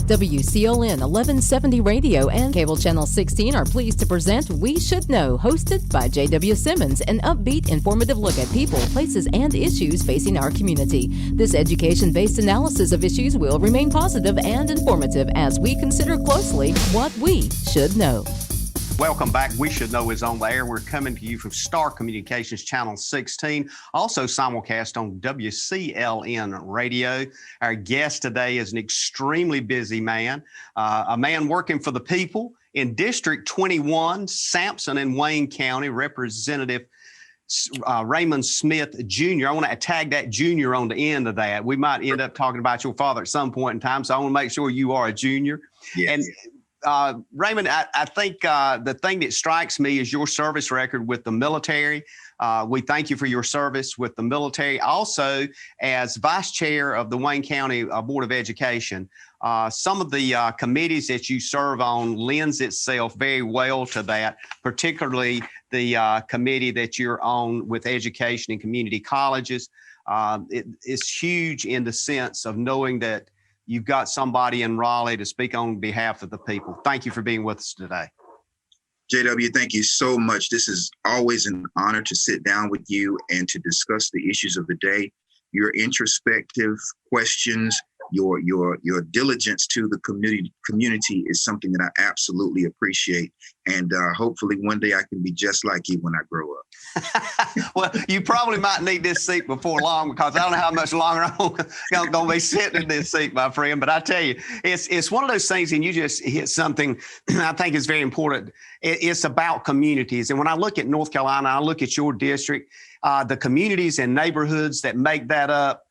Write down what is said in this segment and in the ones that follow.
WCLN 1170 Radio and Cable Channel 16 are pleased to present We Should Know, hosted by JW Simmons, an upbeat, informative look at people, places, and issues facing our community. This education-based analysis of issues will remain positive and informative as we consider closely what we should know. Welcome back. We Should Know is on the air. We're coming to you from Star Communications Channel 16, also simulcast on WCLN Radio. Our guest today is an extremely busy man, a man working for the people in District 21, Sampson and Wayne County, Representative Raymond Smith Jr. I want to tag that junior on the end of that. We might end up talking about your father at some point in time, so I want to make sure you are a junior. Yes. And Raymond, I think the thing that strikes me is your service record with the military. We thank you for your service with the military. Also, as vice chair of the Wayne County Board of Education, some of the committees that you serve on lends itself very well to that, particularly the committee that you're on with education and community colleges. It's huge in the sense of knowing that you've got somebody in Raleigh to speak on behalf of the people. Thank you for being with us today. JW, thank you so much. This is always an honor to sit down with you and to discuss the issues of the day. Your introspective questions, your diligence to the community is something that I absolutely appreciate. And hopefully one day I can be just like you when I grow up. Well, you probably might need this seat before long, because I don't know how much longer I'm going to be sitting in this seat, my friend. But I tell you, it's one of those things, and you just hit something I think is very important. It's about communities. And when I look at North Carolina, I look at your district, the communities and neighborhoods that make that up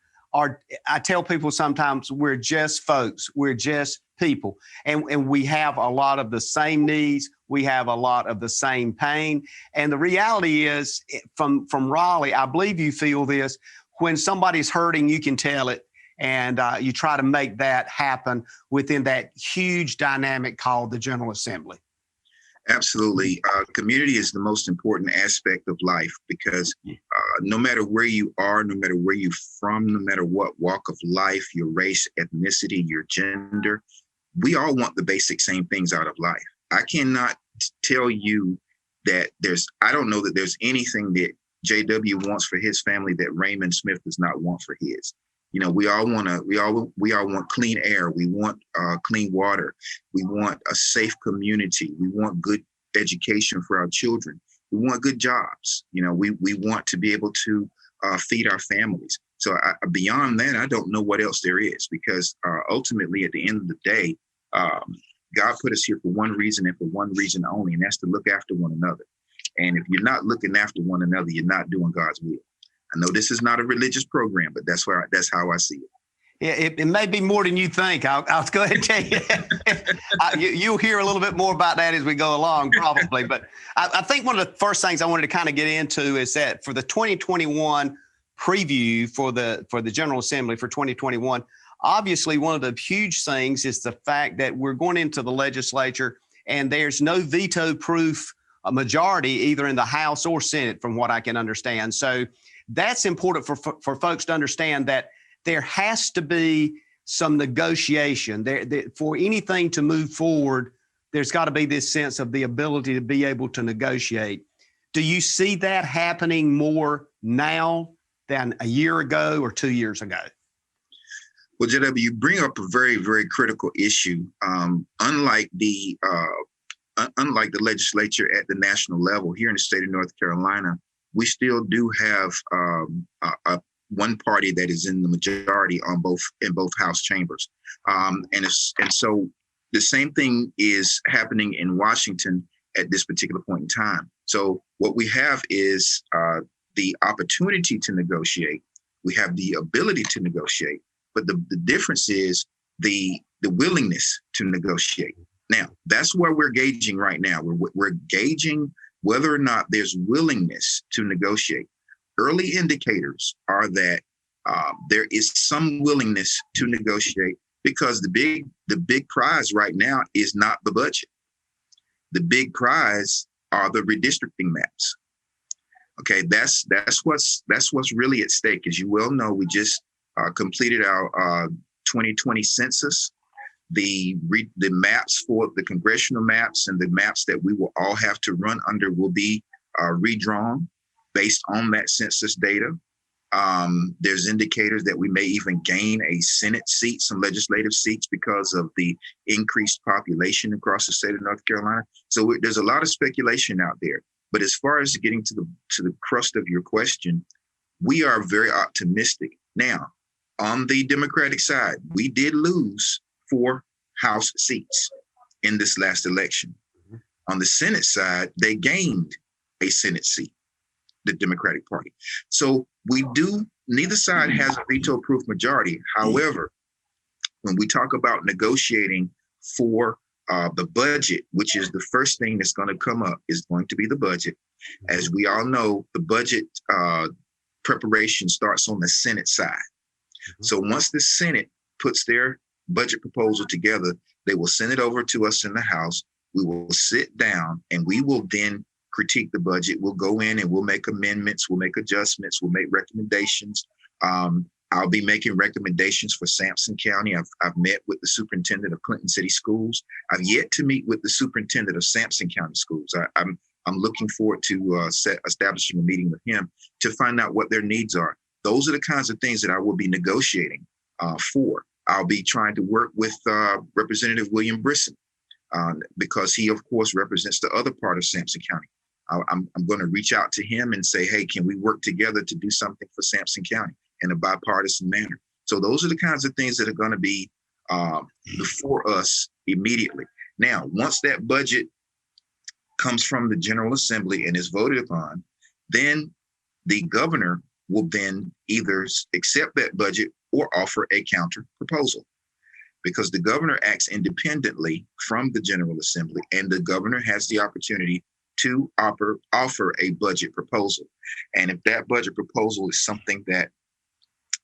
I tell people sometimes we're just folks, we're just people, and we have a lot of the same needs. We have a lot of the same pain. And the reality is from Raleigh, I believe you feel this, when somebody's hurting, you can tell it. And you try to make that happen within that huge dynamic called the General Assembly. Absolutely. Community is the most important aspect of life, because no matter where you are, no matter where you're from, no matter what walk of life, your race, ethnicity, your gender, we all want the basic same things out of life. I cannot tell you that I don't know that there's anything that JW wants for his family that Raymond Smith does not want for his. You know, we all want clean air. We want clean water. We want a safe community. We want good education for our children. We want good jobs. You know, we want to be able to feed our families. So beyond that, I don't know what else there is, because ultimately, at the end of the day, God put us here for one reason and for one reason only, and that's to look after one another. And if you're not looking after one another, you're not doing God's will. I know this is not a religious program, but that's how I see it. Yeah, it may be more than you think. I'll go ahead and tell you that. You'll hear a little bit more about that as we go along, probably. But I think one of the first things I wanted to kind of get into is that for the 2021 preview for the General Assembly for 2021, obviously one of the huge things is the fact that we're going into the legislature and there's no veto-proof majority either in the House or Senate, from what I can understand. So that's important for folks to understand, that there has to be some negotiation. For anything to move forward, there's got to be this sense of the ability to be able to negotiate. Do you see that happening more now than a year ago or 2 years ago? Well, JW, you bring up a very, very critical issue. Unlike the legislature at the national level, here in the state of North Carolina, we still do have one party that is in the majority in both House chambers, and so the same thing is happening in Washington at this particular point in time. So what we have is the opportunity to negotiate. We have the ability to negotiate, but the difference is the willingness to negotiate. Now, that's where we're gauging right now. We're gauging whether or not there's willingness to negotiate. Early indicators are that there is some willingness to negotiate, because the big prize right now is not the budget. The big prize are the redistricting maps. Okay, that's what's really at stake. As you well know, we just completed our 2020 census. The maps for the congressional maps and the maps that we will all have to run under will be redrawn based on that census data. There's indicators that we may even gain a Senate seat, some legislative seats, because of the increased population across the state of North Carolina. So there's a lot of speculation out there. But as far as getting to the crust of your question, we are very optimistic. Now, on the Democratic side, we did lose 4 House seats in this last election. On the Senate side, they gained a Senate seat, the Democratic Party. So neither side has a veto-proof majority. However, when we talk about negotiating for the budget, which is the first thing that's going to come up, is going to be the budget. As we all know, the budget preparation starts on the Senate side. So once the Senate puts their budget proposal together, they will send it over to us in the House. We will sit down and we will then critique the budget. We'll go in and we'll make amendments, we'll make adjustments, we'll make recommendations. I'll be making recommendations for Sampson County. I've met with the superintendent of Clinton City Schools. I've yet to meet with the superintendent of Sampson County Schools. I'm looking forward to establishing a meeting with him to find out what their needs are. Those are the kinds of things that I will be negotiating for. I'll be trying to work with Representative William Brisson because he, of course, represents the other part of Sampson County. I'm going to reach out to him and say, hey, can we work together to do something for Sampson County in a bipartisan manner? So those are the kinds of things that are going to be before us immediately. Now, once that budget comes from the General Assembly and is voted upon, then the governor will then either accept that budget or offer a counter proposal, because the governor acts independently from the General Assembly, and the governor has the opportunity to offer a budget proposal. And if that budget proposal is something that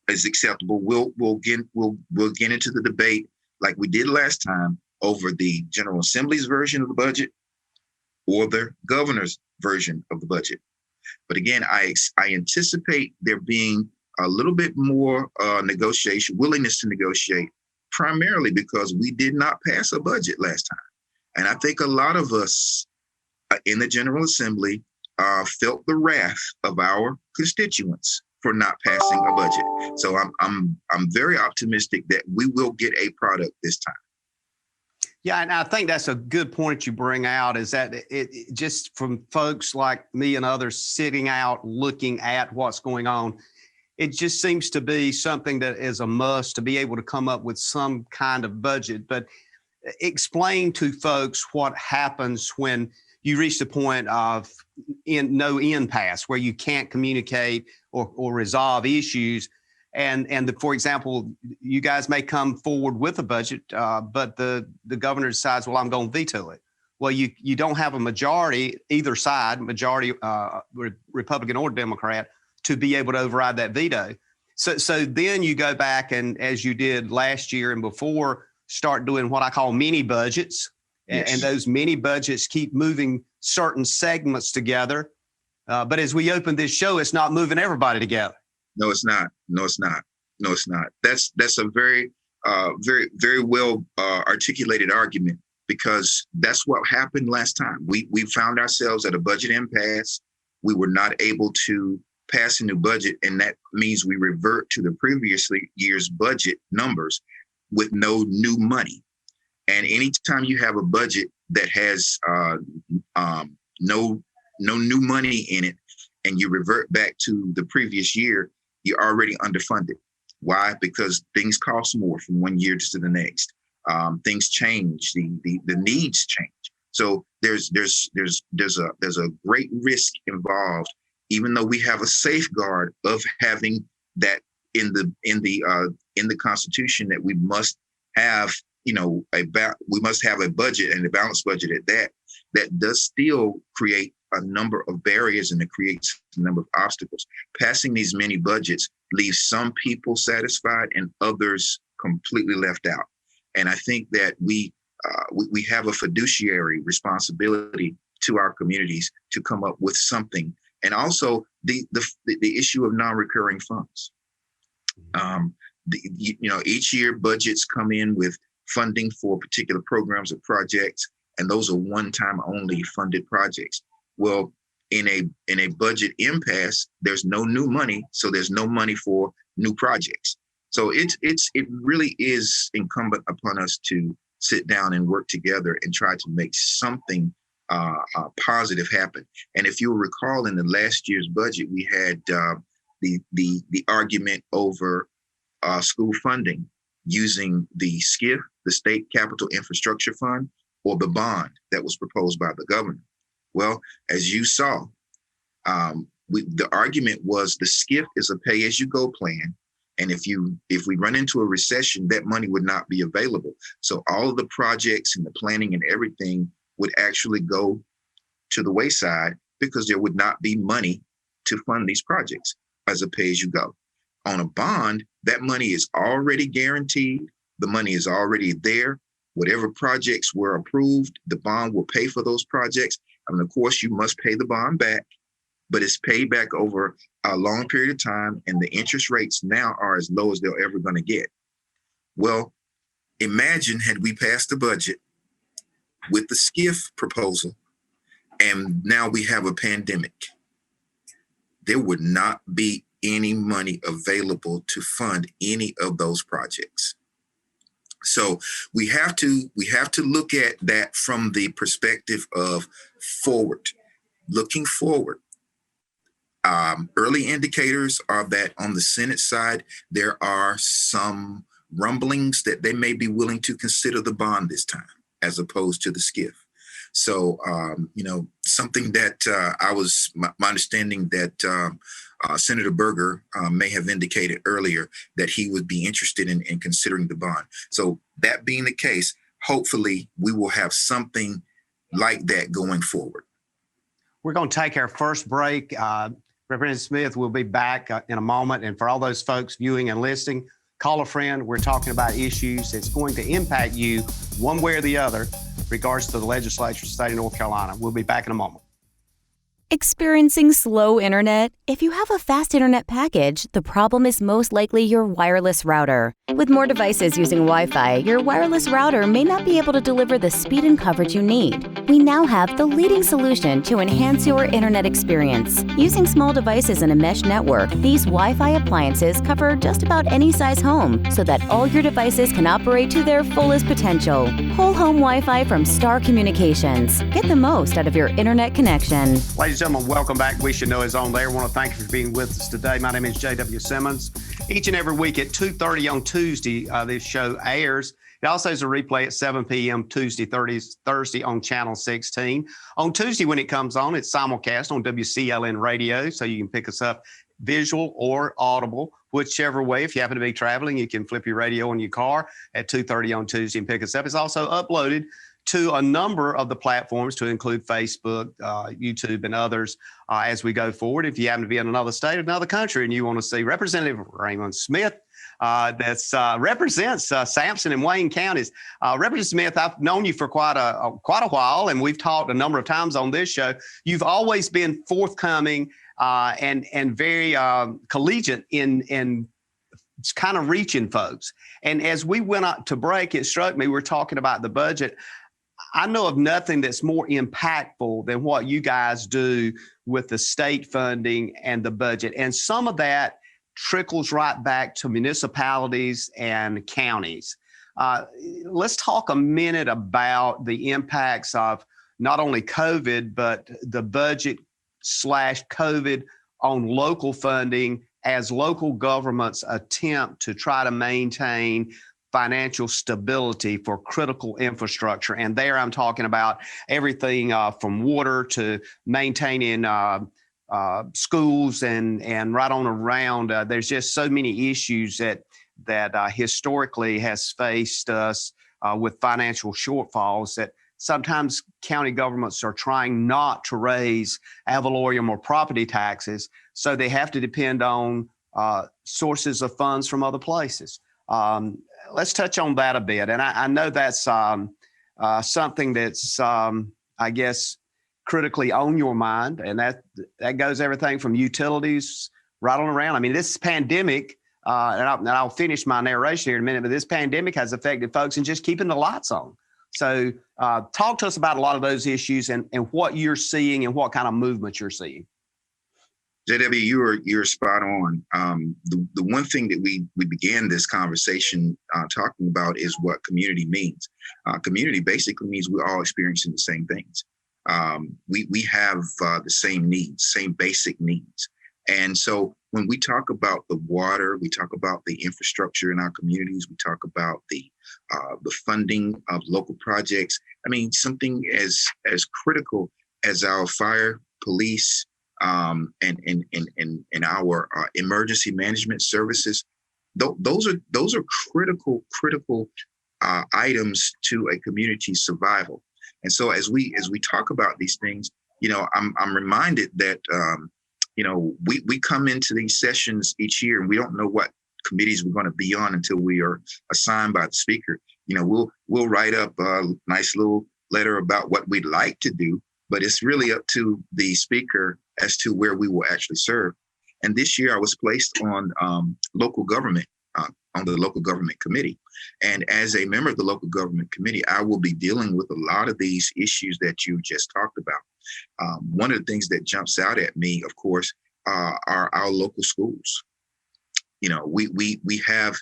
is acceptable, we'll get into the debate like we did last time over the General Assembly's version of the budget or the governor's version of the budget. But again, I anticipate there being a little bit more willingness to negotiate, primarily because we did not pass a budget last time. And I think a lot of us in the General Assembly felt the wrath of our constituents for not passing a budget. So I'm very optimistic that we will get a product this time. Yeah, and I think that's a good point you bring out, is that it just from folks like me and others sitting out looking at what's going on, it just seems to be something that is a must to be able to come up with some kind of budget. But explain to folks what happens when you reach the point of no impasse, where you can't communicate or resolve issues. For example, you guys may come forward with a budget, but the governor decides, well, I'm going to veto it. Well, you don't have a majority, either side, majority Republican or Democrat, to be able to override that veto. So then you go back and, as you did last year and before, start doing what I call mini budgets. Yes. And those mini budgets keep moving certain segments together. But as we open this show, it's not moving everybody together. No, it's not. That's a very, very well articulated argument, because that's what happened last time. We found ourselves at a budget impasse. We were not able to pass a new budget, and that means we revert to the previous year's budget numbers with no new money. And anytime you have a budget that has no new money in it, and you revert back to the previous year, you're already underfunded. Why? Because things cost more from one year to the next. Things change. The needs change. So there's a great risk involved, even though we have a safeguard of having that in the Constitution, that we must have, we must have a budget, and a balanced budget at that. That does still create a number of barriers, and it creates a number of obstacles. Passing these mini budgets leaves some people satisfied and others completely left out. And I think that we have a fiduciary responsibility to our communities to come up with something. And also the issue of non-recurring funds. Each year budgets come in with funding for particular programs or projects, and those are one-time only funded projects. Well, in a budget impasse, there's no new money, so there's no money for new projects. So it really is incumbent upon us to sit down and work together and try to make something positive happen. And if you'll recall, in the last year's budget, we had the argument over school funding using the SCIF, the State Capital Infrastructure Fund, or the bond that was proposed by the governor. Well, as you saw, the argument was the SCIF is a pay-as-you-go plan. And if we run into a recession, that money would not be available. So all of the projects and the planning and everything would actually go to the wayside because there would not be money to fund these projects as a pay-as-you-go. On a bond, that money is already guaranteed. The money is already there. Whatever projects were approved, the bond will pay for those projects. And of course, you must pay the bond back, but it's paid back over a long period of time, and the interest rates now are as low as they're ever going to get. Well, imagine had we passed the budget with the SCIF proposal, and now we have a pandemic. There would not be any money available to fund any of those projects. So we have to look at that from the perspective of looking forward. Early indicators are that on the Senate side, there are some rumblings that they may be willing to consider the bond this time, as opposed to the SCIF. So, something that my understanding that Senator Berger may have indicated earlier that he would be interested in considering the bond. So that being the case, hopefully we will have something like that going forward. We're going to take our first break. Representative Smith will be back in a moment. And for all those folks viewing and listening, call a friend. We're talking about issues that's going to impact you one way or the other, regards to the legislature of the state of North Carolina. We'll be back in a moment. Experiencing slow internet? If you have a fast internet package, the problem is most likely your wireless router. With more devices using Wi-Fi, your wireless router may not be able to deliver the speed and coverage you need. We now have the leading solution to enhance your internet experience. Using small devices in a mesh network, these Wi-Fi appliances cover just about any size home so that all your devices can operate to their fullest potential. Whole home Wi-Fi from Star Communications. Get the most out of your internet connection. Ladies and gentlemen, welcome back. We Should Know is on there. I want to thank you for being with us today. My name is JW Simmons. Each and every week at 2:30 on Tuesday, this show airs. It also is a replay at 7 p.m. Tuesday, Thursday on Channel 16. On Tuesday, when it comes on, it's simulcast on WCLN Radio, so you can pick us up visual or audible, whichever way. If you happen to be traveling, you can flip your radio in your car at 2:30 on Tuesday and pick us up. It's also uploaded to a number of the platforms, to include Facebook, YouTube, and others as we go forward. If you happen to be in another state or another country and you want to see Representative Raymond Smith, that represents Sampson and Wayne counties. Representative Smith, I've known you for quite a while, and we've talked a number of times on this show. You've always been forthcoming and very collegiate in kind of reaching folks. And as we went out to break, it struck me, we're talking about the budget. I know of nothing that's more impactful than what you guys do with the state funding and the budget. And some of that trickles right back to municipalities and counties. Let's talk a minute about the impacts of not only COVID, but the budget / COVID on local funding as local governments attempt to try to maintain financial stability for critical infrastructure. And there I'm talking about everything from water to maintaining schools and right on around. There's just so many issues that historically has faced us with financial shortfalls that sometimes county governments are trying not to raise ad valorem or property taxes, so they have to depend on sources of funds from other places. Let's touch on that a bit. And I know that's something that's, I guess, critically on your mind. And that goes everything from utilities right on around. I mean, this pandemic and I'll finish my narration here in a minute, but this pandemic has affected folks in just keeping the lights on. So talk to us about a lot of those issues and what you're seeing and what kind of movement you're seeing. JW, you're spot on. The one thing that we began this conversation talking about is what community means. Community basically means we're all experiencing the same things. We have the same needs, same basic needs. And so when we talk about the water, we talk about the infrastructure in our communities, we talk about the funding of local projects. I mean, something as critical as our fire, police, and our emergency management services, those are critical items to a community's survival. And so as we talk about these things, I'm reminded that we come into these sessions each year and we don't know what committees we're going to be on until we are assigned by the speaker. We'll write up a nice little letter about what we'd like to do, but it's really up to the speaker as to where we will actually serve. And this year I was placed on local government, on the local government committee. And as a member of the local government committee, I will be dealing with a lot of these issues that you just talked about. One of the things that jumps out at me, of course, are our local schools. We have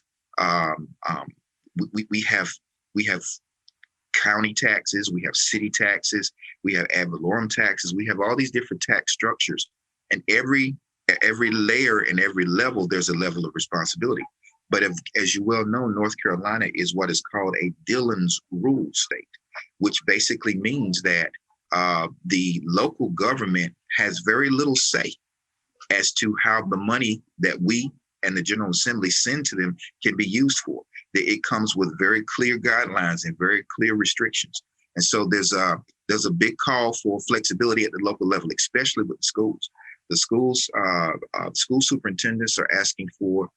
county taxes, we have city taxes, we have ad valorem taxes, we have all these different tax structures. And every layer and every level, there's a level of responsibility. But as you well know, North Carolina is what is called a Dillon's rule state, which basically means that the local government has very little say as to how the money that we and the General Assembly send to them can be used for. It comes with very clear guidelines and very clear restrictions. And so there's a big call for flexibility at the local level, especially with the schools. The schools, school superintendents are asking for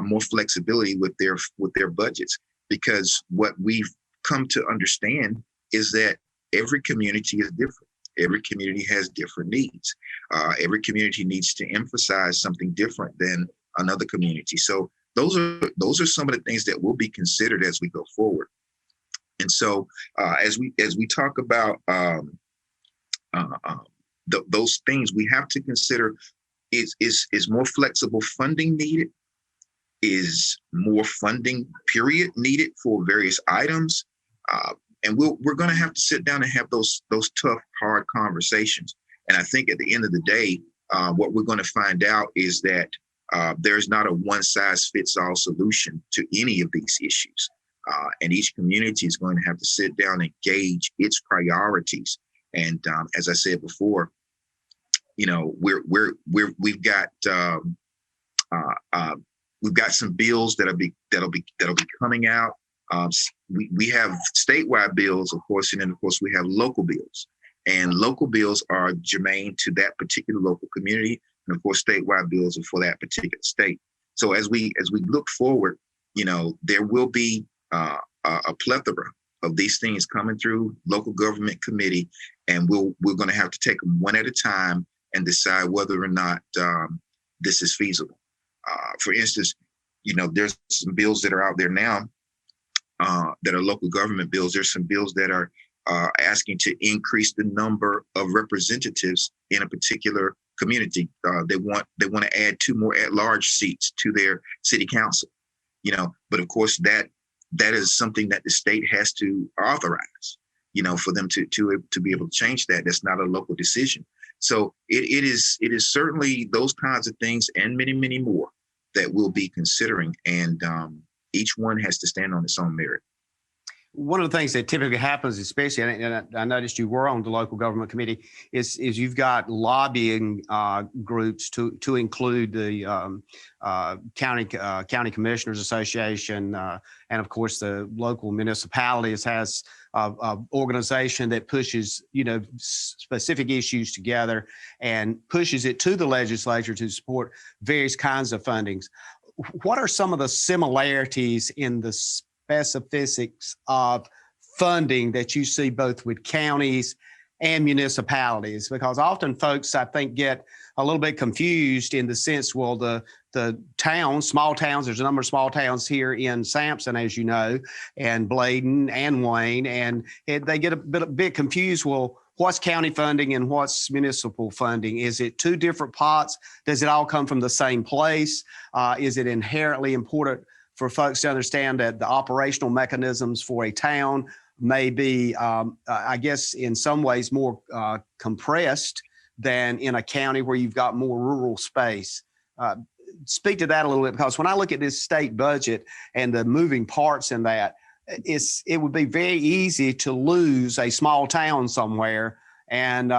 more flexibility with their budgets, because what we've come to understand is that every community is different. Every community has different needs. Every community needs to emphasize something different than another community. So those are some of the things that will be considered as we go forward. And so as we talk about those things, we have to consider: is more flexible funding needed? Is more funding period needed for various items? And we're going to have to sit down and have those tough, hard conversations. And I think at the end of the day, what we're going to find out is that there's not a one-size-fits-all solution to any of these issues. And each community is going to have to sit down and gauge its priorities. And as I said before, we've got some bills that'll be coming out. We have statewide bills, of course, and then of course we have local bills. And local bills are germane to that particular local community, and of course statewide bills are for that particular state. So as we look forward, there will be a plethora of these things coming through local government committee, and we're going to have to take them one at a time and decide whether or not this is feasible. For instance, there's some bills that are out there now that are local government bills. There's some bills that are asking to increase the number of representatives in a particular community. They want to add 2 more at-large seats to their city council. But of course that is something that the state has to authorize. For them to be able to change that. That's not a local decision. So it is certainly those kinds of things and many, many more that we'll be considering, and each one has to stand on its own merit. One of the things that typically happens, especially, and I noticed you were on the local government committee, is you've got lobbying groups to include the County Commissioners Association, and of course the local municipalities has an organization that pushes specific issues together and pushes it to the legislature to support various kinds of fundings. What are some of the similarities in the specifics of funding that you see both with counties and municipalities, because often folks, I think, get a little bit confused in the sense, well, the towns, small towns, there's a number of small towns here in Sampson, as you know, and Bladen and Wayne, and they get a bit confused. Well, what's county funding and what's municipal funding? Is it two different pots? Does it all come from the same place? Is it inherently important for folks to understand that the operational mechanisms for a town may be, I guess, in some ways more compressed than in a county where you've got more rural space? Speak to that a little bit, because when I look at this state budget and the moving parts in that, it would be very easy to lose a small town somewhere, and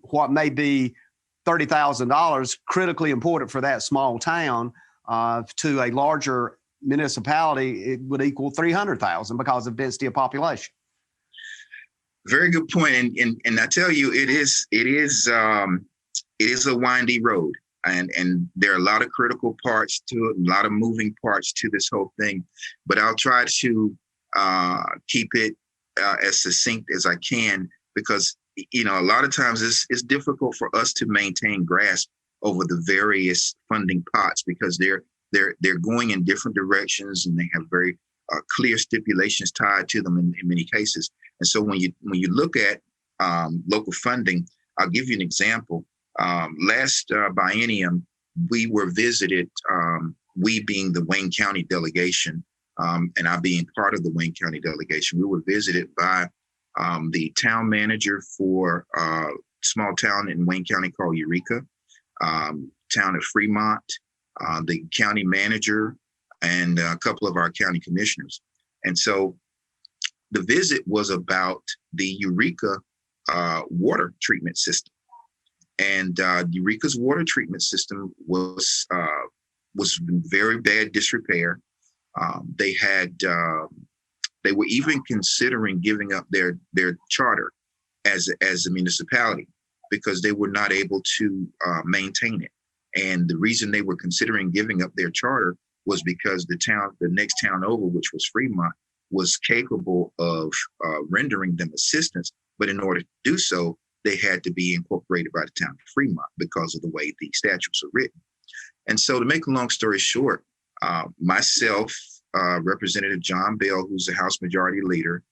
what may be $30,000 critically important for that small town to a larger municipality, it would equal $300,000 because of density of population. Very good point, and I tell you, it is a windy road, and there are a lot of critical parts to it, a lot of moving parts to this whole thing. But I'll try to keep it as succinct as I can, because a lot of times it's difficult for us to maintain grasp over the various funding pots, because they're going in different directions, and they have very clear stipulations tied to them in many cases. And so when you look at local funding, I'll give you an example. Last biennium, we were visited, we being the Wayne County delegation, and I being part of the Wayne County delegation, we were visited by the town manager for a small town in Wayne County called Eureka, town of Fremont, the county manager, and a couple of our county commissioners. And so the visit was about the Eureka water treatment system. And Eureka's water treatment system was in very bad disrepair. They were even considering giving up their charter as a municipality, because they were not able to maintain it. And the reason they were considering giving up their charter was because the next town over, which was Fremont, was capable of rendering them assistance. But in order to do so, they had to be incorporated by the town of Fremont because of the way the statutes are written. And so, to make a long story short, myself, Representative John Bell, who's the House Majority Leader,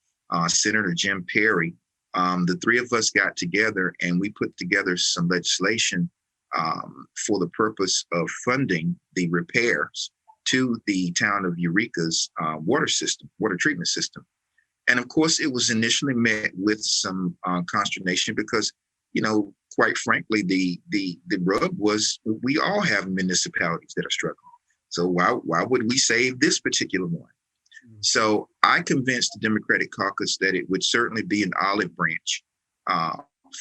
Senator Jim Perry, the three of us got together and we put together some legislation for the purpose of funding the repairs to the town of Eureka's water treatment system. And of course, it was initially met with some consternation, because, quite frankly, the rub was, we all have municipalities that are struggling. So why would we save this particular one? So I convinced the Democratic caucus that it would certainly be an olive branch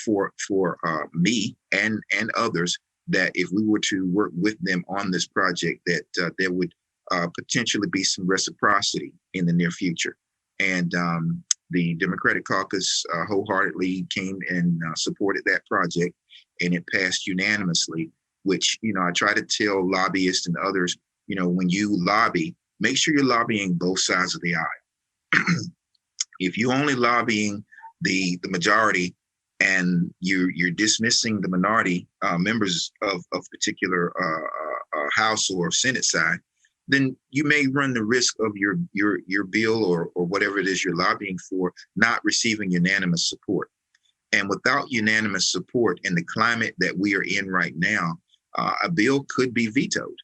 for me and others, that if we were to work with them on this project, that there would potentially be some reciprocity in the near future. And the Democratic caucus wholeheartedly came and supported that project, and it passed unanimously, which, I try to tell lobbyists and others, when you lobby, make sure you're lobbying both sides of the aisle. If you're only lobbying the majority and you're dismissing the minority members of particular House or Senate side, then you may run the risk of your bill or whatever it is you're lobbying for not receiving unanimous support. And without unanimous support in the climate that we are in right now, a bill could be vetoed.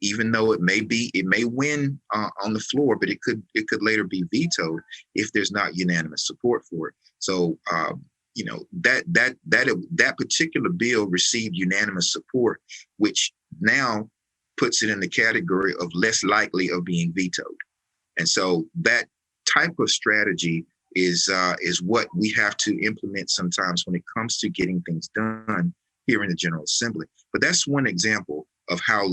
Even though it may win on the floor, but it could later be vetoed if there's not unanimous support for it. So that particular bill received unanimous support, which now puts it in the category of less likely of being vetoed. And so that type of strategy is what we have to implement sometimes when it comes to getting things done here in the General Assembly. But that's one example of how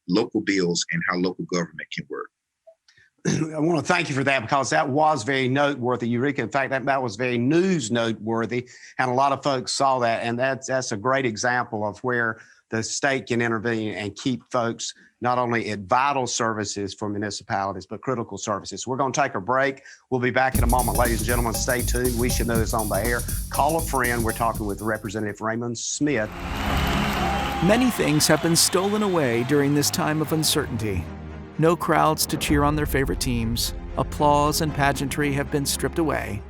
local bills and how local government can work. I want to thank you for that, because that was very noteworthy, Eureka. In fact, that was very news noteworthy, and a lot of folks saw that. And that's a great example of where the state can intervene and keep folks not only at vital services for municipalities, but critical services. We're going to take a break. We'll be back in a moment, ladies and gentlemen. Stay tuned. We Should Know This on the air. Call a friend. We're talking with Representative Raymond Smith. Many things have been stolen away during this time of uncertainty. No crowds to cheer on their favorite teams. Applause and pageantry have been stripped away.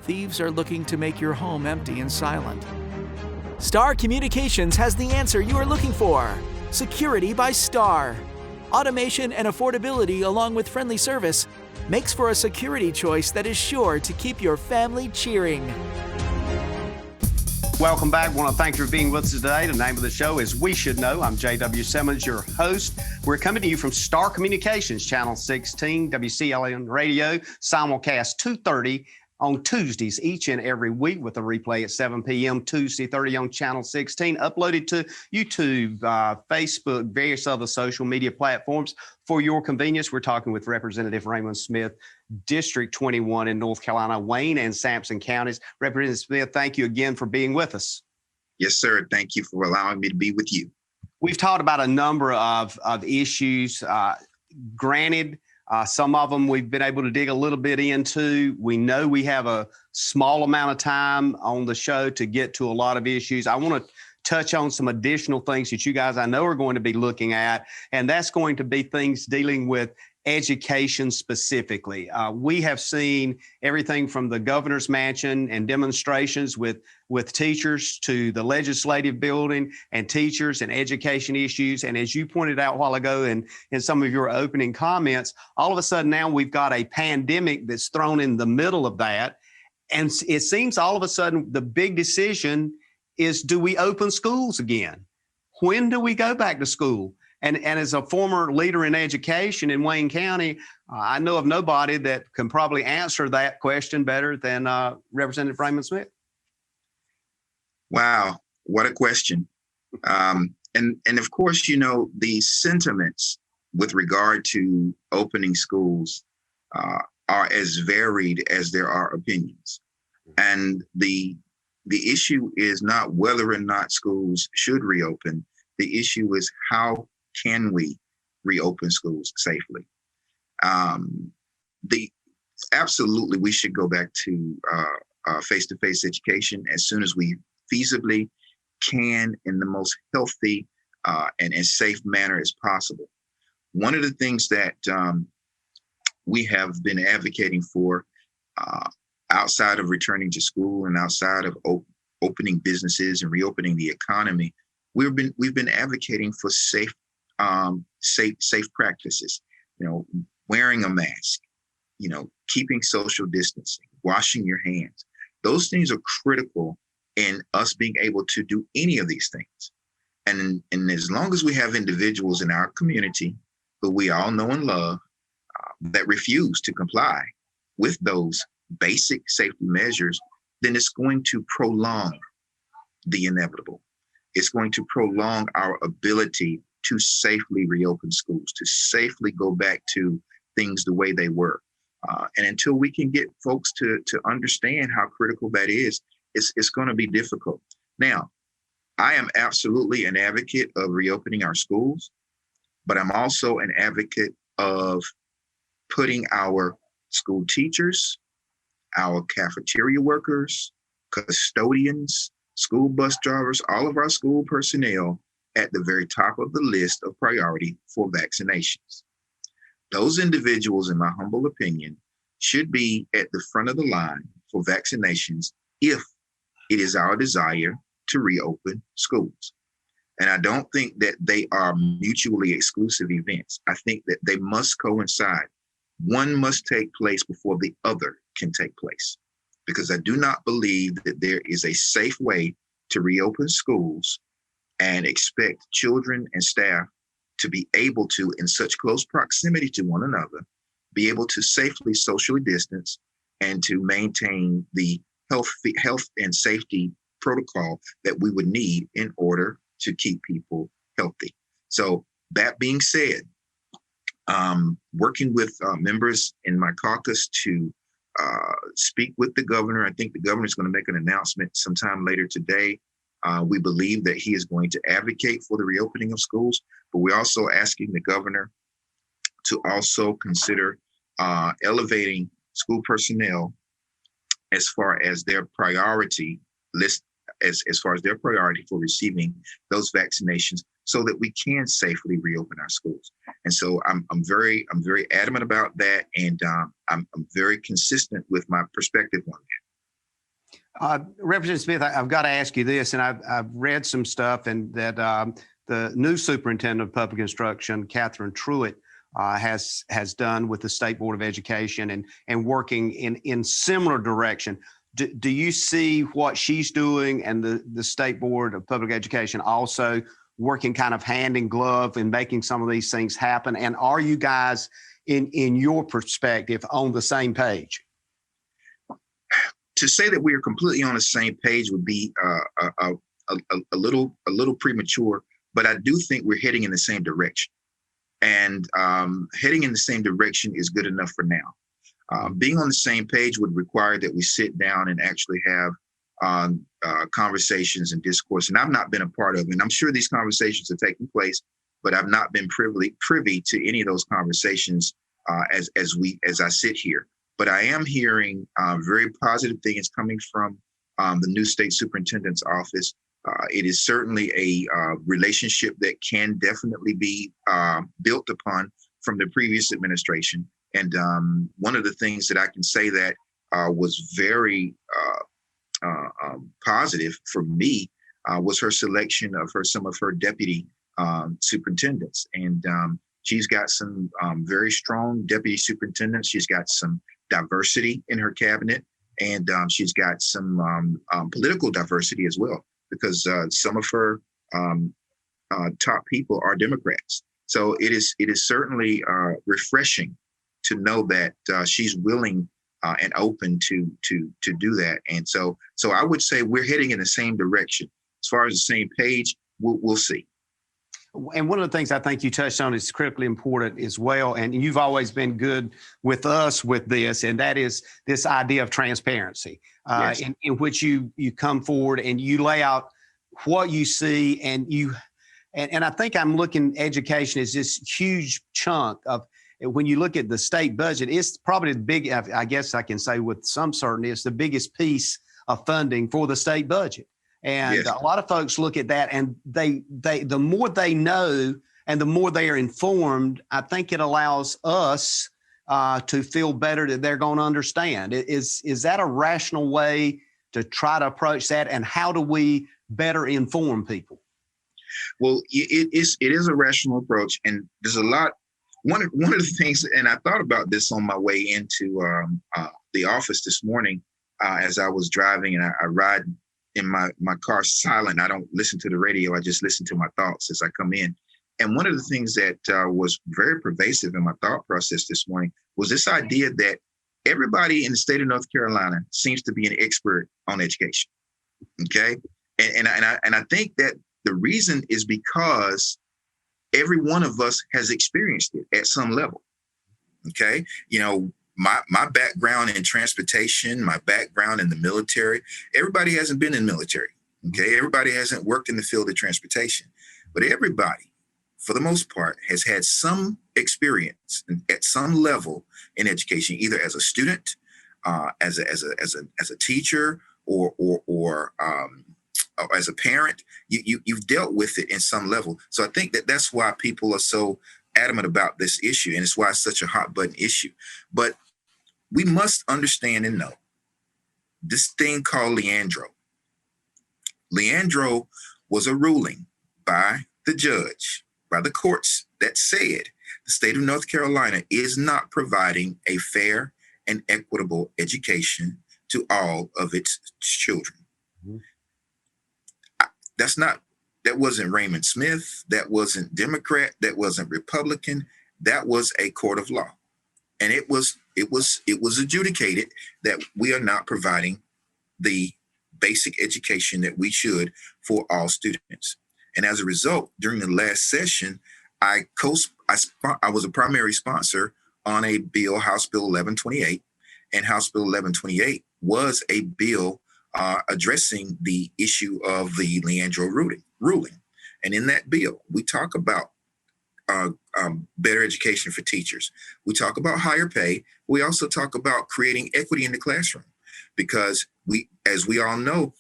Thieves are looking to make your home empty and silent. Star Communications has the answer you are looking for. Security by Star. Automation and affordability along with friendly service makes for a security choice that is sure to keep your family cheering. Welcome back. I want to thank you for being with us today. The name of the show is We Should Know. I'm JW Simmons, your host. We're coming to you from Star Communications, Channel 16, WCLN Radio, simulcast 2:30 on Tuesdays each and every week with a replay at 7 p.m. Tuesday 30 on Channel 16, uploaded to YouTube, Facebook, various other social media platforms. For your convenience, we're talking with Representative Raymond Smith, District 21 in North Carolina, Wayne and Sampson counties. Representative Smith, thank you again for being with us. Yes, sir. Thank you for allowing me to be with you. We've talked about a number of issues. Granted, some of them we've been able to dig a little bit into. We know we have a small amount of time on the show to get to a lot of issues. I want to touch on some additional things that you guys I know are going to be looking at, and that's going to be things dealing with education specifically. We have seen everything from the governor's mansion and demonstrations with teachers to the legislative building and teachers and education issues. And as you pointed out a while ago in some of your opening comments, all of a sudden now we've got a pandemic that's thrown in the middle of that. And it seems all of a sudden the big decision is, do we open schools again? When do we go back to school? And as a former leader in education in Wayne County, I know of nobody that can probably answer that question better than Representative Raymond Smith. Wow, what a question. And of course, you know, the sentiments with regard to opening schools are as varied as there are opinions. And the issue is not whether or not schools should reopen. The issue is how can we reopen schools safely? Absolutely, we should go back to face-to-face education as soon as we feasibly can in the most healthy and as safe manner as possible. One of the things that we have been advocating for outside of returning to school and outside of opening businesses and reopening the economy, we've been advocating for safe practices. You know, wearing a mask, you know, keeping social distancing, washing your hands. Those things are critical in us being able to do any of these things. And as long as we have individuals in our community who we all know and love that refuse to comply with those basic safety measures, then it's going to prolong the inevitable. It's going to prolong our ability to safely reopen schools, to safely go back to things the way they were. And until we can get folks to understand how critical that is, it's going to be difficult. Now, I am absolutely an advocate of reopening our schools, but I'm also an advocate of putting our school teachers, our cafeteria workers, custodians, school bus drivers, all of our school personnel at the very top of the list of priority for vaccinations. Those individuals, in my humble opinion, should be at the front of the line for vaccinations if it is our desire to reopen schools. And I don't think that they are mutually exclusive events. I think that they must coincide. One must take place before the other can take place, because I do not believe that there is a safe way to reopen schools and expect children and staff to be able to, in such close proximity to one another, be able to safely socially distance and to maintain the health and safety protocol that we would need in order to keep people healthy. So that being said, working with members in my caucus to speak with the governor. I think the governor is going to make an announcement sometime later today We believe that he is going to advocate for the reopening of schools, but we're also asking the governor to also consider elevating school personnel as far as their priority list, as far as their priority for receiving those vaccinations, so that we can safely reopen our schools. And so I'm very adamant about that, and I'm very consistent with my perspective on that. Representative Smith, I've got to ask you this, and I've read some stuff, and that the new superintendent of public instruction, Catherine Truitt, has done with the State Board of Education and working in similar direction. Do you see what she's doing and the State Board of Public Education also working kind of hand in glove and making some of these things happen? And are you guys, in your perspective, on the same page? To say that we are completely on the same page would be a little premature, but I do think we're heading in the same direction. And heading in the same direction is good enough for now. Being on the same page would require that we sit down and actually have conversations and discourse. And I've not been a part of it. And I'm sure these conversations are taking place, but I've not been privy to any of those conversations as I sit here. But I am hearing very positive things coming from the new state superintendent's office. It is certainly a relationship that can definitely be built upon from the previous administration. And one of the things that I can say that was very positive for me was her selection of some of her deputy superintendents. And she's got some very strong deputy superintendents. She's got some diversity in her cabinet, and she's got some political diversity as well, because some of her top people are Democrats. So it is certainly refreshing to know that she's willing and open to do that. And so I would say we're heading in the same direction. As far as the same page, we'll see. And one of the things I think you touched on is critically important as well, and you've always been good with us with this, and that is this idea of transparency, yes. in which you come forward and you lay out what you see, and I think I'm looking education as this huge chunk of, when you look at the state budget, it's probably the big, I guess I can say with some certainty, it's the biggest piece of funding for the state budget. And yes. A lot of folks look at that, and they the more they know and the more they are informed, I think it allows us to feel better that they're going to understand. Is that a rational way to try to approach that? And how do we better inform people? Well, it is a rational approach, and there's a lot. One of the things, and I thought about this on my way into the office this morning as I was driving, and I ride in my car silent. I don't listen to the radio. I just listen to my thoughts as I come in. And one of the things that was very pervasive in my thought process this morning was this idea that everybody in the state of North Carolina seems to be an expert on education. Okay. And I think that the reason is because every one of us has experienced it at some level. Okay. You know, my background in transportation, my background in the military, everybody hasn't been in the military. Okay. Everybody hasn't worked in the field of transportation, but everybody, for the most part, has had some experience at some level in education, either as a student, as a teacher, or as a parent. You've dealt with it in some level. So I think that's why people are so adamant about this issue, and it's why it's such a hot button issue. But we must understand and know this thing called Leandro. Leandro was a ruling by the judge, by the courts, that said the state of North Carolina is not providing a fair and equitable education to all of its children. Mm-hmm. That wasn't Raymond Smith. That wasn't Democrat. That wasn't Republican. That was a court of law. And it was adjudicated that we are not providing the basic education that we should for all students. And as a result, during the last session, I was a primary sponsor on a bill, House Bill 1128. And House Bill 1128 was a bill addressing the issue of the Leandro ruling. And in that bill, we talk about better education for teachers. We talk about higher pay. We also talk about creating equity in the classroom, because as we all know,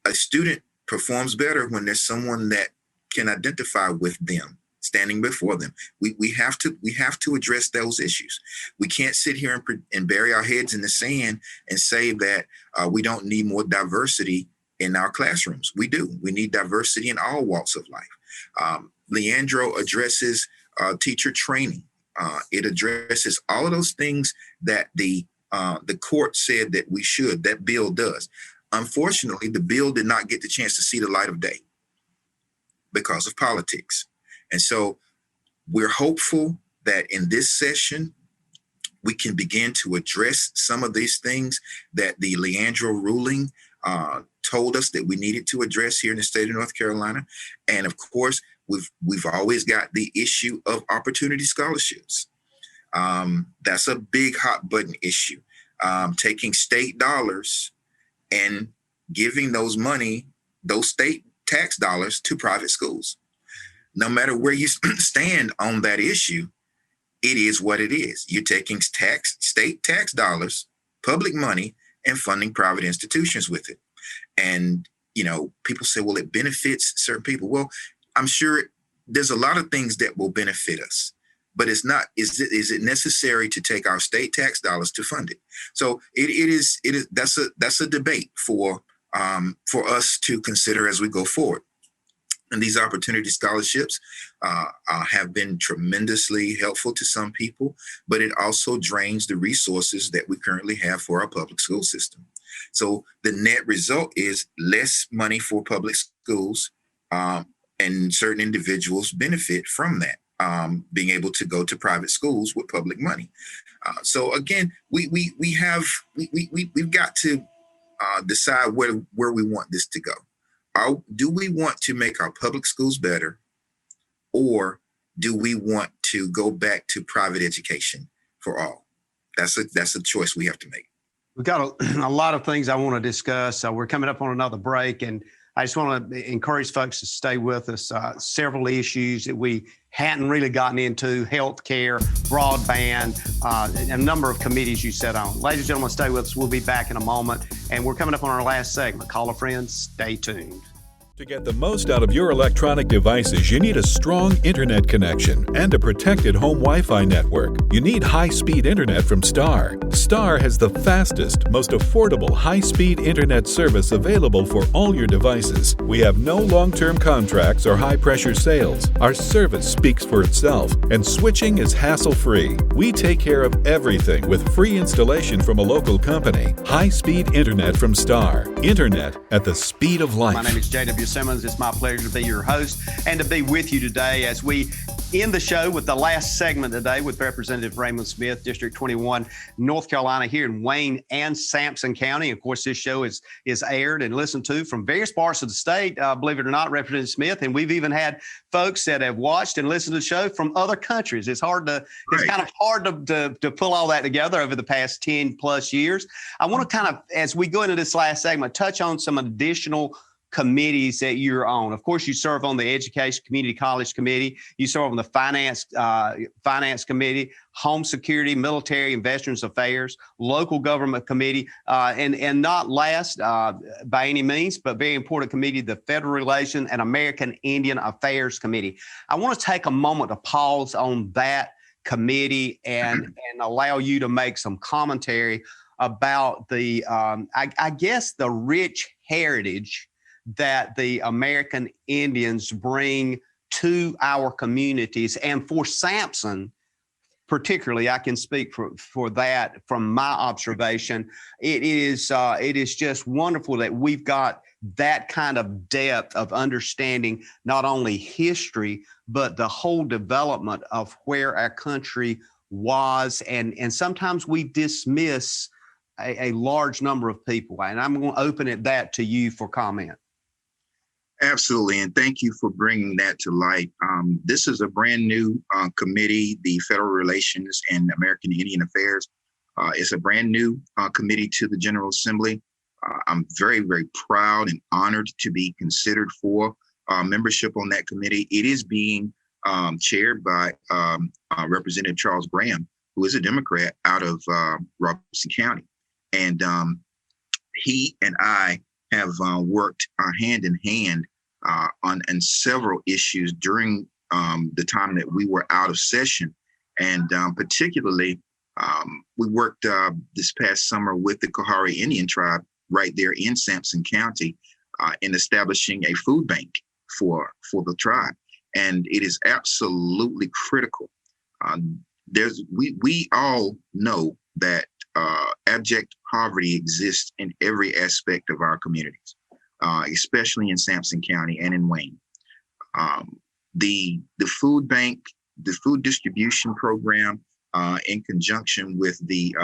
a student performs better when there's someone that can identify with them standing before them. We have to address those issues. We can't sit here and bury our heads in the sand and say that we don't need more diversity in our classrooms. We do. We need diversity in all walks of life. Leandro addresses teacher training. It addresses all of those things that the court said that we should. That bill does. Unfortunately, the bill did not get the chance to see the light of day because of politics. And so we're hopeful that in this session, we can begin to address some of these things that the Leandro ruling told us that we needed to address here in the state of North Carolina. And of course, we've always got the issue of opportunity scholarships. That's a big hot button issue. Taking state dollars and giving those state tax dollars to private schools. No matter where you stand on that issue, it is what it is. You're taking state tax dollars, public money, and funding private institutions with it. And, people say, well, it benefits certain people. Well, I'm sure there's a lot of things that will benefit us, but it's not, is it necessary to take our state tax dollars to fund it? So that's a debate for us to consider as we go forward. And these opportunity scholarships have been tremendously helpful to some people, but it also drains the resources that we currently have for our public school system. So the net result is less money for public schools, and certain individuals benefit from that, being able to go to private schools with public money. So again, we've got to decide where we want this to go. Do we want to make our public schools better, or do we want to go back to private education for all? That's a choice we have to make. We've got a lot of things I want to discuss. We're coming up on another break, and I just want to encourage folks to stay with us. Several issues that we hadn't really gotten into: healthcare, broadband, a number of committees you sat on. Ladies and gentlemen, stay with us. We'll be back in a moment, and we're coming up on our last segment. Call a friend. Stay tuned. To get the most out of your electronic devices, you need a strong internet connection and a protected home Wi-Fi network. You need high-speed internet from Star. Star has the fastest, most affordable high-speed internet service available for all your devices. We have no long-term contracts or high-pressure sales. Our service speaks for itself, and switching is hassle-free. We take care of everything with free installation from a local company. High-speed internet from Star. Internet at the speed of life. My name is JW Simmons. It's my pleasure to be your host and to be with you today as we end the show with the last segment today with Representative Raymond Smith, District 21, North Carolina, here in Wayne and Sampson County. Of course, this show is aired and listened to from various parts of the state, believe it or not, Representative Smith. And we've even had folks that have watched and listened to the show from other countries. It's kind of hard to pull all that together over the past 10 plus years. I want to kind of, as we go into this last segment, touch on some additional committees that you're on. Of course, you serve on the Education Community College Committee. You serve on the Finance Committee, Home Security, Military and Veterans Affairs, Local Government Committee, and not last by any means, but very important committee, the Federal Relations and American Indian Affairs Committee. I want to take a moment to pause on that committee and allow you to make some commentary about the, I guess, the rich heritage that the American Indians bring to our communities. And for Sampson, particularly, I can speak for that from my observation. It is just wonderful that we've got that kind of depth of understanding, not only history, but the whole development of where our country was. And sometimes we dismiss a large number of people. And I'm going to open that to you for comment. Absolutely. And thank you for bringing that to light. This is a brand new committee, the Federal Relations and American Indian Affairs. It's a brand new committee to the General Assembly. I'm very, very proud and honored to be considered for membership on that committee. It is being chaired by Representative Charles Graham, who is a Democrat out of Robeson County. And he and I have worked hand in hand on several issues during the time that we were out of session. And particularly, we worked this past summer with the Kahari Indian tribe right there in Sampson County in establishing a food bank for the tribe. And it is absolutely critical. We all know that abject poverty exists in every aspect of our communities, especially in Sampson County and in Wayne. The food bank, the food distribution program, in conjunction with the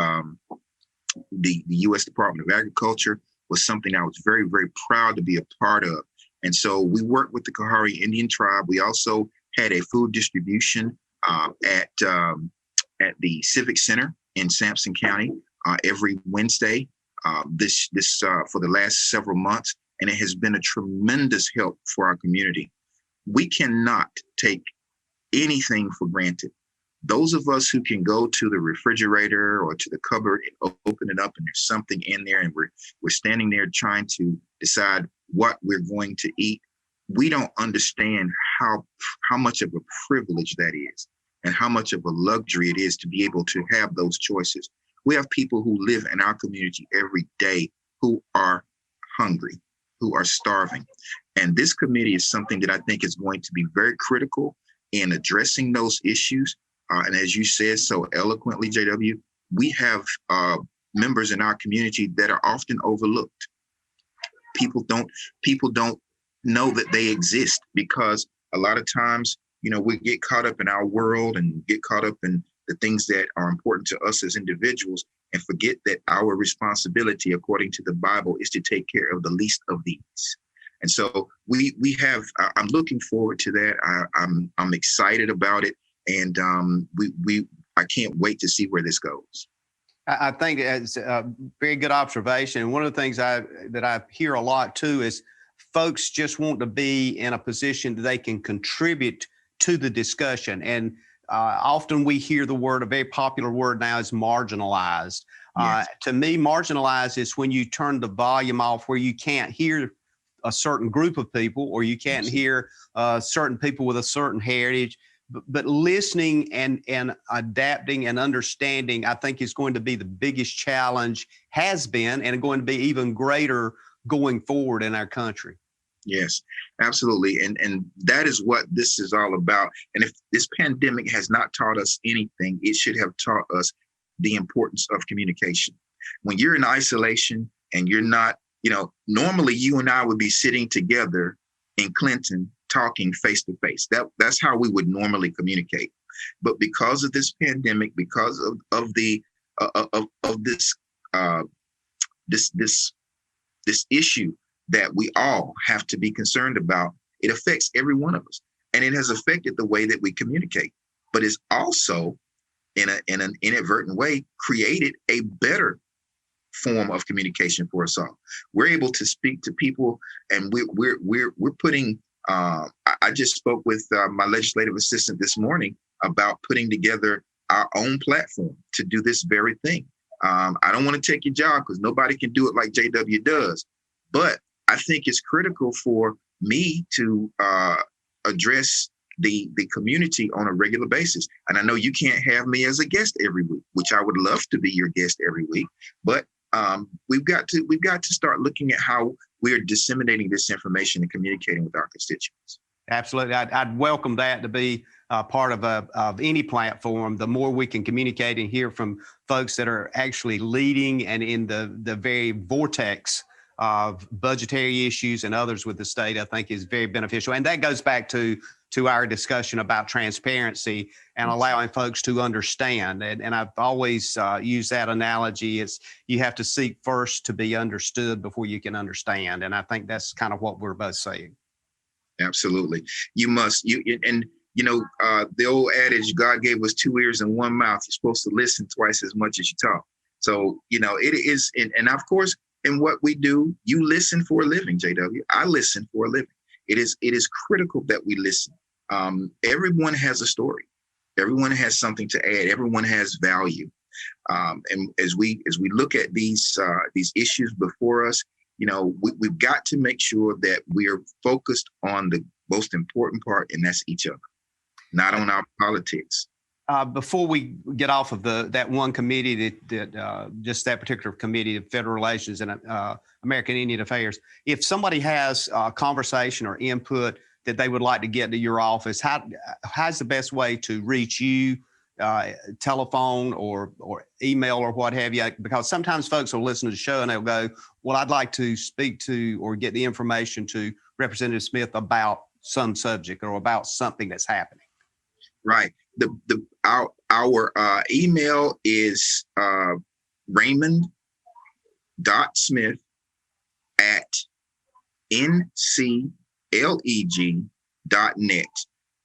U.S. Department of Agriculture, was something I was very, very proud to be a part of. And so we worked with the Kahari Indian tribe. We also had a food distribution at the Civic Center in Sampson County every Wednesday this for the last several months, and it has been a tremendous help for our community. We cannot take anything for granted. Those of us who can go to the refrigerator or to the cupboard and open it up and there's something in there and we're standing there trying to decide what we're going to eat, we don't understand how much of a privilege that is and how much of a luxury it is to be able to have those choices. We have people who live in our community every day who are hungry, who are starving. And this committee is something that I think is going to be very critical in addressing those issues. And as you said so eloquently, JW, we have members in our community that are often overlooked. People don't know that they exist because a lot of times, we get caught up in our world and get caught up in the things that are important to us as individuals and forget that our responsibility, according to the Bible, is to take care of the least of these. And so I'm looking forward to that. I'm excited about it. And I can't wait to see where this goes. I think it's a very good observation. And one of the things that I hear a lot too is folks just want to be in a position that they can contribute to the discussion. And often we hear a very popular word now is marginalized. Yes. To me, marginalized is when you turn the volume off where you can't hear a certain group of people or you can't hear certain people with a certain heritage. But listening and adapting and understanding, I think, is going to be the biggest challenge, has been, and going to be even greater going forward in our country. Yes, absolutely. And that is what this is all about. And if this pandemic has not taught us anything, it should have taught us the importance of communication. When you're in isolation and you're not, normally you and I would be sitting together in Clinton talking face to face. That's how we would normally communicate. But because of this pandemic, because of this issue that we all have to be concerned about, it affects every one of us, and it has affected the way that we communicate. But it's also, in an inadvertent way, created a better form of communication for us all. We're able to speak to people, and we're putting. I just spoke with my legislative assistant this morning about putting together our own platform to do this very thing. I don't want to take your job because nobody can do it like JW does, but I think it's critical for me to address the community on a regular basis. And I know you can't have me as a guest every week, which I would love to be your guest every week, but we've got to start looking at how we are disseminating this information and communicating with our constituents. Absolutely. I'd welcome that to be part of any platform. The more we can communicate and hear from folks that are actually leading and in the very vortex of budgetary issues and others with the state, I think is very beneficial. And that goes back to our discussion about transparency and allowing folks to understand. And I've always used that analogy. It's you have to seek first to be understood before you can understand. And I think that's kind of what we're both saying. Absolutely. You must. The old adage, God gave us 2 ears and 1 mouth. You're supposed to listen twice as much as you talk. So, it is. And of course, in what we do. You listen for a living, JW. I listen for a living. It is critical that we listen. Everyone has a story. Everyone has something to add. Everyone has value. And as we look at these issues before us, we've got to make sure that we are focused on the most important part, and that's each other, not on our politics. Before we get off of that one committee that just that particular committee of Federal Relations and American Indian Affairs, if somebody has a conversation or input that they would like to get to your office, how's the best way to reach you? Telephone or email or what have you? Because sometimes folks will listen to the show and they'll go, well, I'd like to speak to or get the information to Representative Smith about some subject or about something that's happening. Right. Our email is raymond.smith@ncleg.net.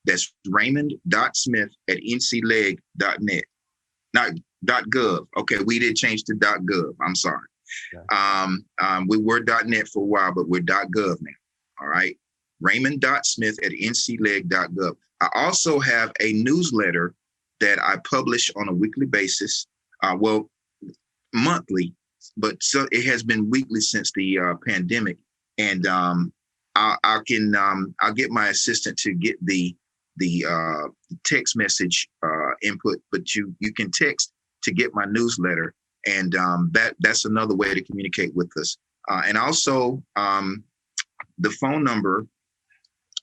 That's raymond.smith@ncleg.net. Not .gov. Okay, we did change to .gov. I'm sorry. Okay. We were .net for a while, but we're .gov now. All right. raymond.smith@ncleg.gov. I also have a newsletter that I publish on a weekly basis. Monthly, but so it has been weekly since the pandemic. And I'll get my assistant to get the text message input, but you can text to get my newsletter, and that's another way to communicate with us. And also the phone number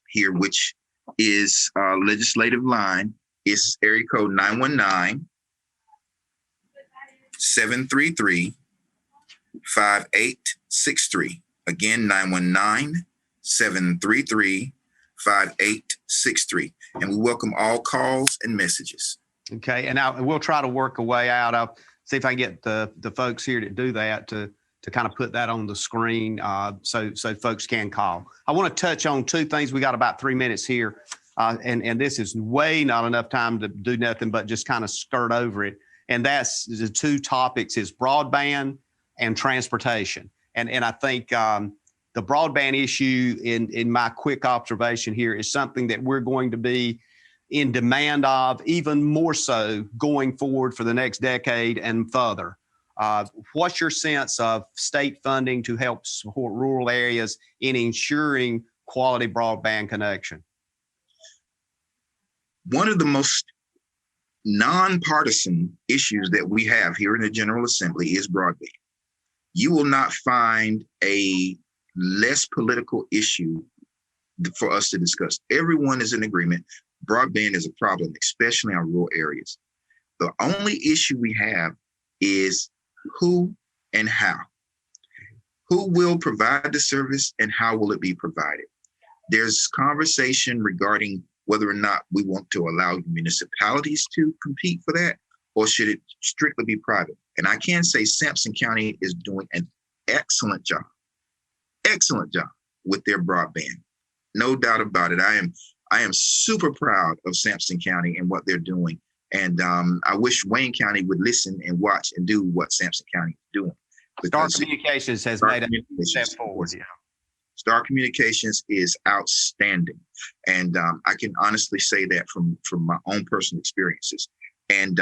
here, which is legislative line, is area code 919-733-5863. Again, 919-733-5863. And we welcome all calls and messages. Okay, and we'll try to work a way out. I'll see if I can get the folks here to do that, to kind of put that on the screen so folks can call. I want to touch on two things. We got about 3 minutes here, and this is way not enough time to do nothing but just kind of skirt over it. And that's the two topics is broadband and transportation. And I think the broadband issue, in my quick observation here, is something that we're going to be in demand of even more so going forward for the next decade and further. What's your sense of state funding to help support rural areas in ensuring quality broadband connection? One of the most nonpartisan issues that we have here in the General Assembly is broadband. You will not find a less political issue for us to discuss. Everyone is in agreement. Broadband is a problem, especially in rural areas. The only issue we have is who and how. Who will provide the service and how will it be provided? There's conversation regarding whether or not we want to allow municipalities to compete for that, or should it strictly be private? And I can say Sampson County is doing an excellent job with their broadband. No doubt about it. I am super proud of Sampson County and what they're doing. And I wish Wayne County would listen and watch and do what Sampson County is doing. Star Communications has made a step forward. Yeah. Star Communications is outstanding. And I can honestly say that from my own personal experiences. And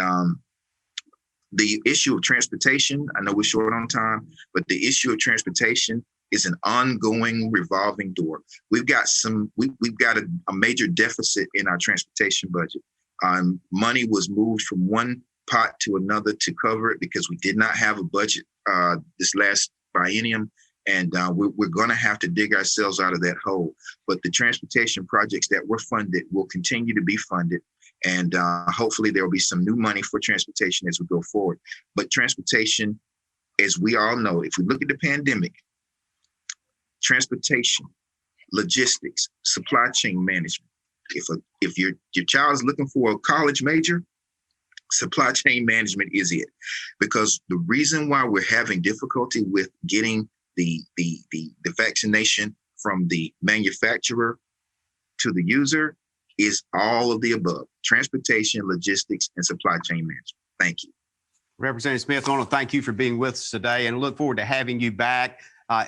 the issue of transportation, I know we're short on time, but the issue of transportation is an ongoing revolving door. We've got a major deficit in our transportation budget. Money was moved from one pot to another to cover it because we did not have a budget this last biennium. And we're going to have to dig ourselves out of that hole. But the transportation projects that were funded will continue to be funded. And hopefully there will be some new money for transportation as we go forward. But transportation, as we all know, if we look at the pandemic, transportation, logistics, supply chain management. If your child is looking for a college major, supply chain management is it. Because the reason why we're having difficulty with getting the vaccination from the manufacturer to the user is all of the above: transportation, logistics, and supply chain management. Thank you. Representative Smith, I want to thank you for being with us today and look forward to having you back.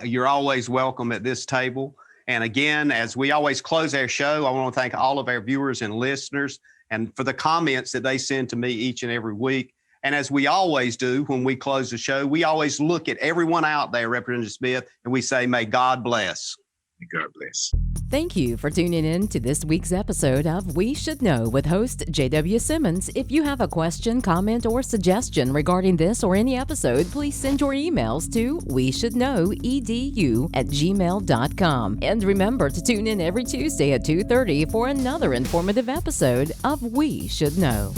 You're always welcome at this table. And again, as we always close our show, I want to thank all of our viewers and listeners and for the comments that they send to me each and every week. And as we always do when we close the show, we always look at everyone out there, Representative Smith, and we say, may God bless. May God bless. Thank you for tuning in to this week's episode of We Should Know with host JW Simmons. If you have a question, comment, or suggestion regarding this or any episode, please send your emails to weshouldknowedu@gmail.com. And remember to tune in every Tuesday at 2:30 for another informative episode of We Should Know.